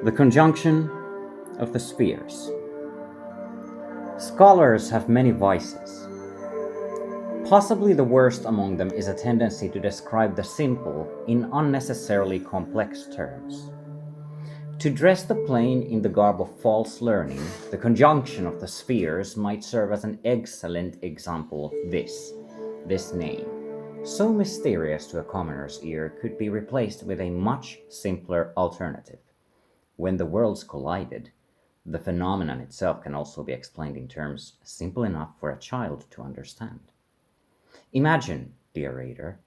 The conjunction of the spheres. Scholars have many vices. Possibly the worst among them is a tendency to describe the simple in unnecessarily complex terms. To dress the plain in the garb of false learning, the conjunction of the spheres might serve as an excellent example of this. This name, so mysterious to a commoner's ear, could be replaced with a much simpler alternative. When the worlds collided, the phenomenon itself can also be explained in terms simple enough for a child to understand. Imagine, dear reader,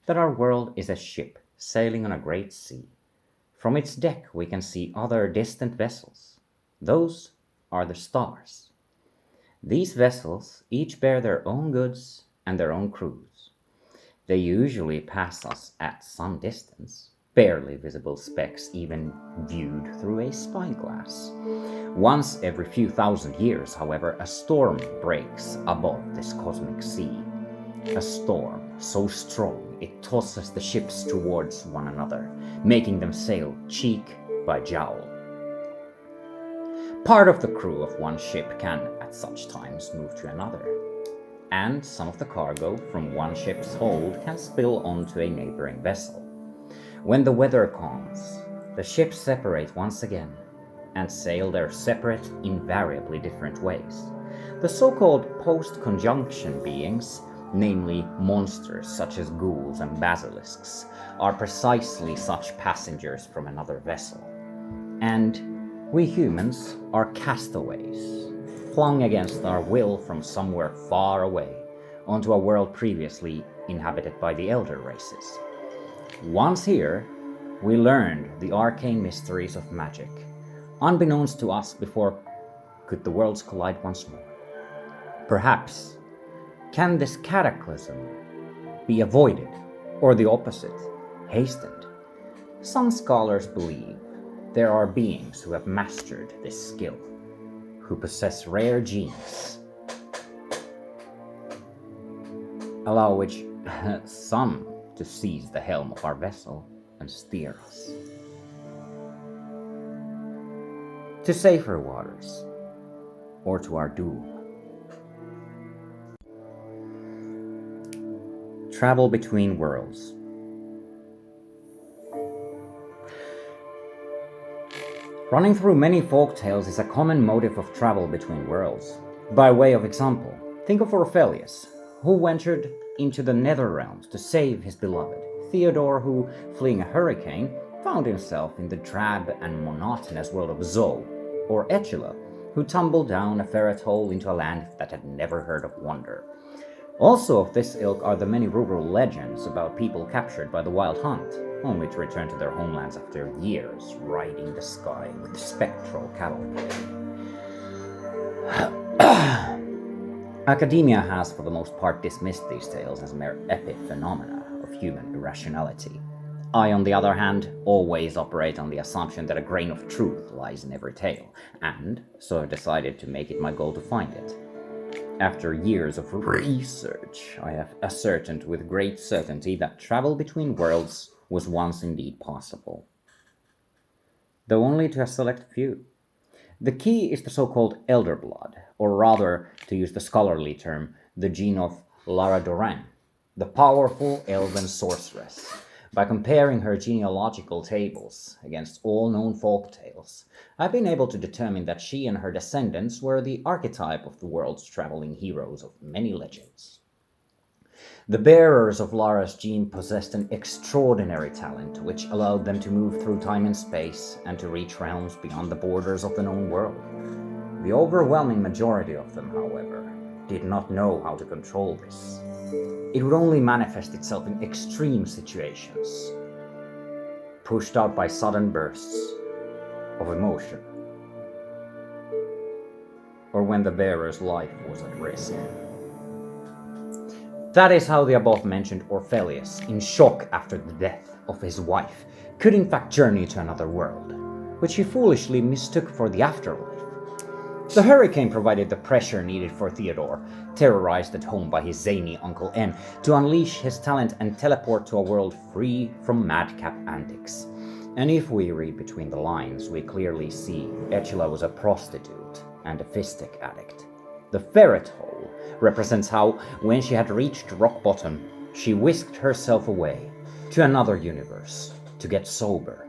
that our world is a ship sailing on a great sea. From its deck we can see other distant vessels. Those are the stars. These vessels each bear their own goods and their own crews. They usually pass us at some distance, barely visible specks even viewed through a spyglass. Once every few thousand years, however, a storm breaks above this cosmic sea. A storm so strong it tosses the ships towards one another, making them sail cheek by jowl. Part of the crew of one ship can, at such times, move to another, and some of the cargo from one ship's hold can spill onto a neighboring vessel. When the weather calms, the ships separate once again and sail their separate, invariably different ways. The so-called post-conjunction beings, namely monsters such as ghouls and basilisks, are precisely such passengers from another vessel. And we humans are castaways, flung against our will from somewhere far away onto a world previously inhabited by the elder races. Once here, we learned the arcane mysteries of magic, unbeknownst to us before could the worlds collide once more. Perhaps, can this cataclysm be avoided, or the opposite, hastened? Some scholars believe there are beings who have mastered this skill, who possess rare genes, allow which some to seize the helm of our vessel and steer us to safer waters, or to our doom. Travel between worlds. Running through many folk tales is a common motive of travel between worlds. By way of example, think of Orpheus, who ventured into the nether realms to save his beloved, Theodore, who, fleeing a hurricane, found himself in the drab and monotonous world of Zo, or Echila, who tumbled down a ferret hole into a land that had never heard of wonder. Also of this ilk are the many rural legends about people captured by the Wild Hunt, only to return to their homelands after years riding the sky with spectral cavalcade. Academia has for the most part dismissed these tales as mere epiphenomena of human irrationality. I, on the other hand, always operate on the assumption that a grain of truth lies in every tale, and so have decided to make it my goal to find it. After years of research, I have ascertained with great certainty that travel between worlds was once indeed possible, though only to a select few. The key is the so-called elder blood, or rather, to use the scholarly term, the gene of Lara Doran, the powerful elven sorceress. By comparing her genealogical tables against all known folk tales, I've been able to determine that she and her descendants were the archetype of the world's traveling heroes of many legends. The bearers of Lara's gene possessed an extraordinary talent which allowed them to move through time and space and to reach realms beyond the borders of the known world. The overwhelming majority of them, however, did not know how to control this. It would only manifest itself in extreme situations, pushed out by sudden bursts of emotion, or when the bearer's life was at risk. That is how the above-mentioned Orpheus, in shock after the death of his wife, could in fact journey to another world, which he foolishly mistook for the afterlife. The hurricane provided the pressure needed for Theodore, terrorized at home by his zany Uncle N, to unleash his talent and teleport to a world free from madcap antics. And if we read between the lines, we clearly see Echila was a prostitute and a fistic addict. The ferret hole represents how, when she had reached rock bottom, she whisked herself away to another universe to get sober.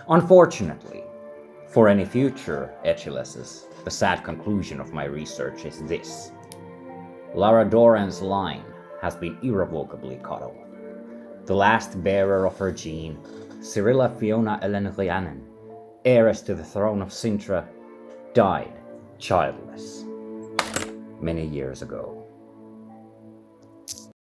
Unfortunately, for any future Echileses, the sad conclusion of my research is this. Lara Doran's line has been irrevocably cut off. The last bearer of her gene, Cyrilla Fiona Ellen Rhiannon, heiress to the throne of Sintra, died childless many years ago.